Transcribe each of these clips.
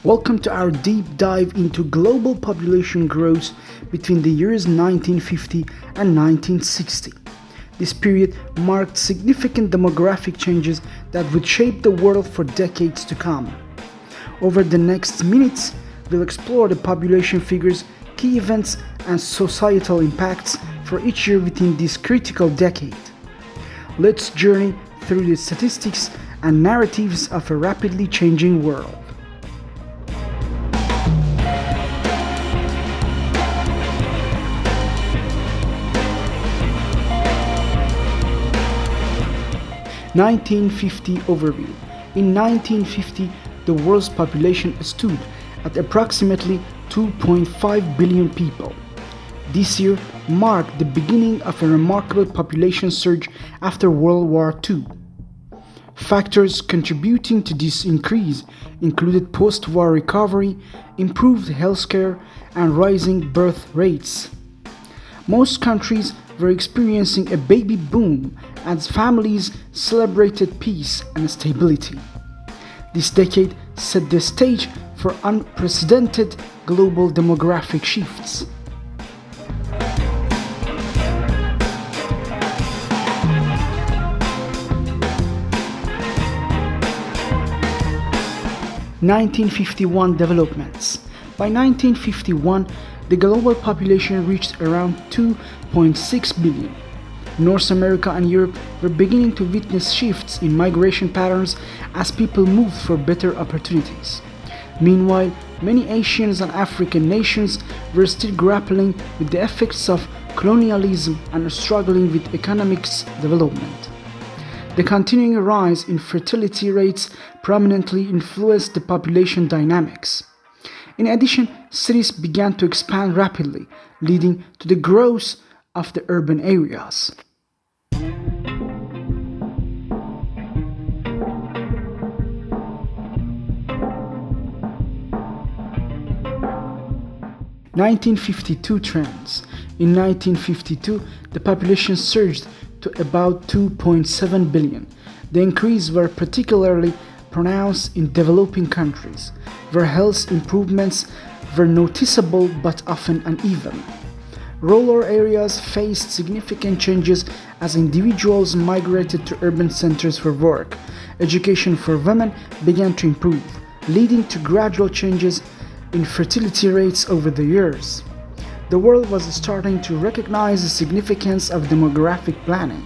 Welcome to our deep dive into global population growth between the years 1950 and 1960. This period marked significant demographic changes that would shape the world for decades to come. Over the next minutes, we'll explore the population figures, key events, and societal impacts for each year within this critical decade. Let's journey through the statistics and narratives of a rapidly changing world. (1950) Overview. In 1950, the world's population stood at approximately 2.5 billion people. This year marked the beginning of a remarkable population surge after World War II. Factors contributing to this increase included post-war recovery, improved healthcare, and rising birth rates. Most countries were experiencing a baby boom as families celebrated peace and stability. This decade set the stage for unprecedented global demographic shifts. (1951) Developments. By 1951, the global population reached around 2.6 billion. North America and Europe were beginning to witness shifts in migration patterns as people moved for better opportunities. Meanwhile, many Asian and African nations were still grappling with the effects of colonialism and struggling with economic development. The continuing rise in fertility rates prominently influenced the population dynamics. In addition, cities began to expand rapidly, leading to the growth of the urban areas. (1952) Trends. In 1952, the population surged to about 2.7 billion. The increase was particularly pronounced in developing countries, where health improvements were noticeable but often uneven. Rural areas faced significant changes as individuals migrated to urban centers for work. Education for women began to improve, leading to gradual changes in fertility rates over the years. The world was starting to recognize the significance of demographic planning.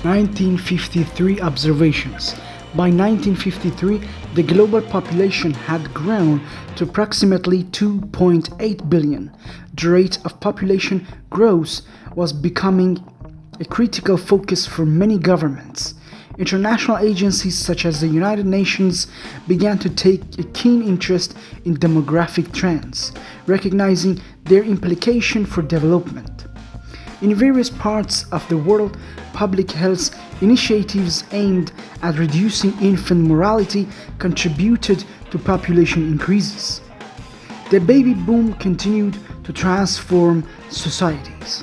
(1953) Observations. By 1953, the global population had grown to approximately 2.8 billion. The rate of population growth was becoming a critical focus for many governments. International agencies such as the United Nations began to take a keen interest in demographic trends, recognizing their implication for development. In various parts of the world, public health initiatives aimed at reducing infant mortality contributed to population increases. The baby boom continued to transform societies.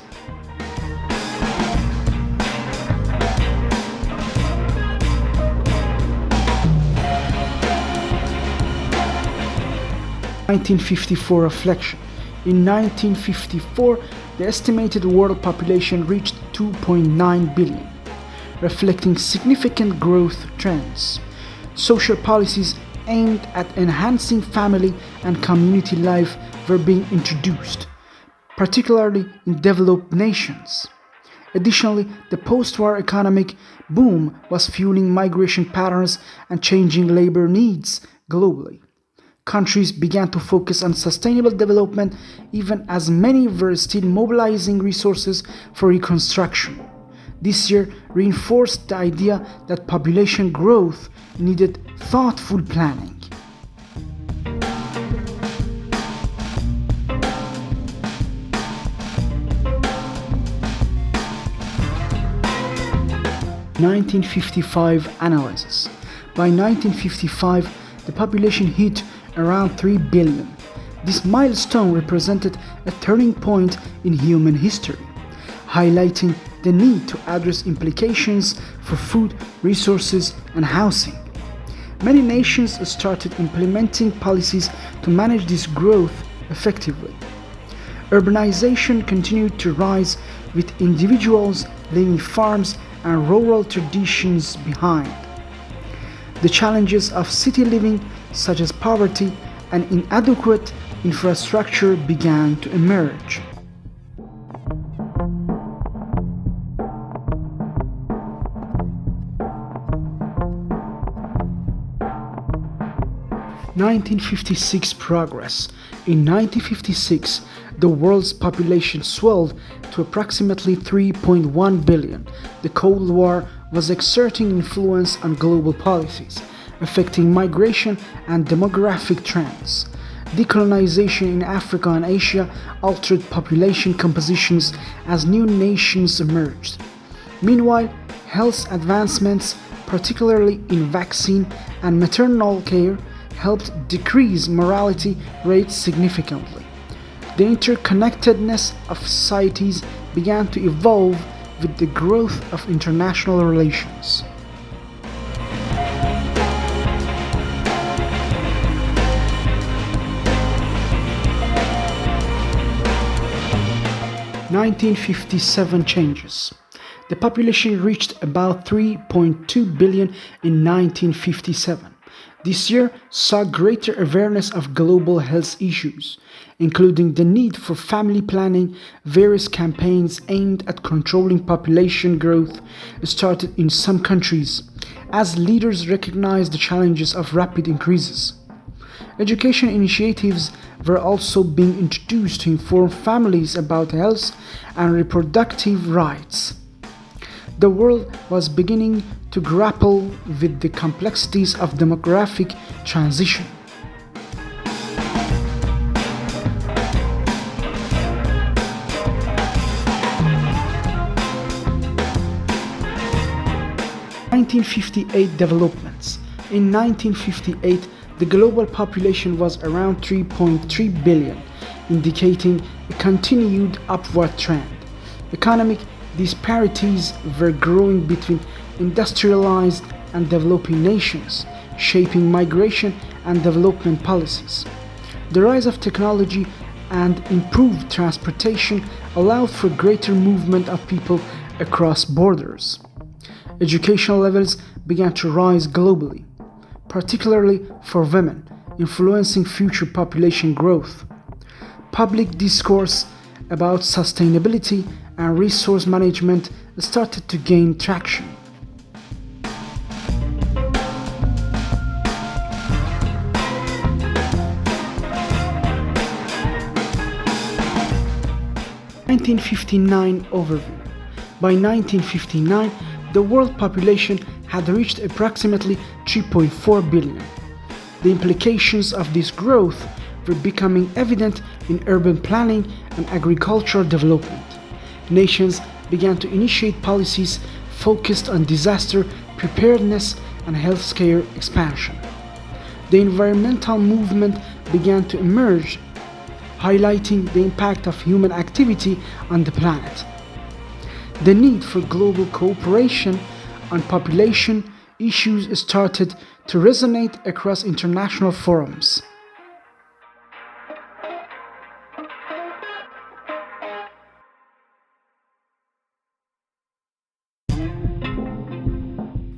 (1954) Reflection. In 1954, the estimated world population reached 2.9 billion, reflecting significant growth trends. Social policies aimed at enhancing family and community life were being introduced, particularly in developed nations. Additionally, the post-war economic boom was fueling migration patterns and changing labor needs globally. Countries began to focus on sustainable development even as many were still mobilizing resources for reconstruction. This year reinforced the idea that population growth needed thoughtful planning. (1955) Analysis. By 1955, the population hit around 3 billion. This milestone represented a turning point in human history, highlighting the need to address implications for food, resources, and housing. Many nations started implementing policies to manage this growth effectively. Urbanization continued to rise, with individuals leaving farms and rural traditions behind. The challenges of city living, such as poverty and inadequate infrastructure, began to emerge. (1956) Progress. In 1956, the world's population swelled to approximately 3.1 billion. The Cold War was exerting influence on global policies, affecting migration and demographic trends. Decolonization in Africa and Asia altered population compositions as new nations emerged. Meanwhile, health advancements, particularly in vaccine and maternal care, helped decrease mortality rates significantly. The interconnectedness of societies began to evolve with the growth of international relations. (1957) Changes. The population reached about 3.2 billion in 1957. This year saw greater awareness of global health issues, including the need for family planning. Various campaigns aimed at controlling population growth started in some countries, as leaders recognized the challenges of rapid increases. Education initiatives were also being introduced to inform families about health and reproductive rights. The world was beginning to grapple with the complexities of demographic transition. (1958) Developments. In 1958, the global population was around 3.3 billion, indicating a continued upward trend. Economic disparities were growing between industrialized and developing nations, shaping migration and development policies. The rise of technology and improved transportation allowed for greater movement of people across borders. Educational levels began to rise globally, particularly for women, influencing future population growth. Public discourse about sustainability and resource management started to gain traction. (1959) Overview. By 1959, the world population had reached approximately 3.4 billion. The implications of this growth were becoming evident in urban planning and agricultural development. Nations began to initiate policies focused on disaster preparedness and healthcare expansion. The environmental movement began to emerge, highlighting the impact of human activity on the planet. The need for global cooperation on population issues started to resonate across international forums.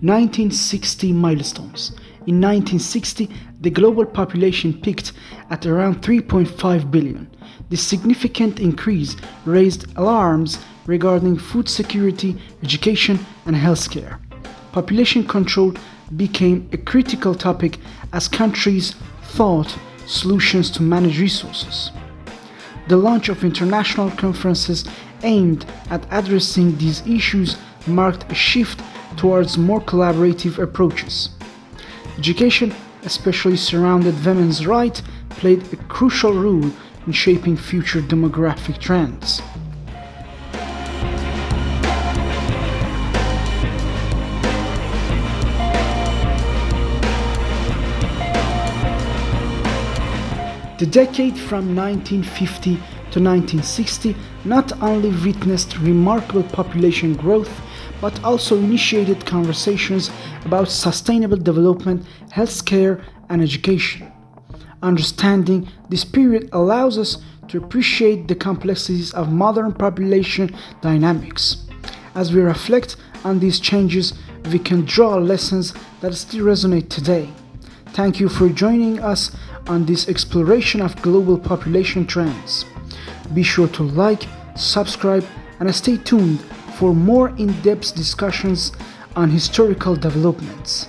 (1960) Milestones. In 1960, the global population peaked at around 3.5 billion. This significant increase raised alarms regarding food security, education, and healthcare. Population control became a critical topic as countries sought solutions to manage resources. The launch of international conferences aimed at addressing these issues marked a shift towards more collaborative approaches. Education, especially surrounding women's rights, played a crucial role in shaping future demographic trends. The decade from 1950 to 1960 not only witnessed remarkable population growth, but also initiated conversations about sustainable development, healthcare, and education. Understanding this period allows us to appreciate the complexities of modern population dynamics. As we reflect on these changes, we can draw lessons that still resonate today. Thank you for joining us on this exploration of global population trends. Be sure to like, subscribe, and stay tuned for more in-depth discussions on historical developments.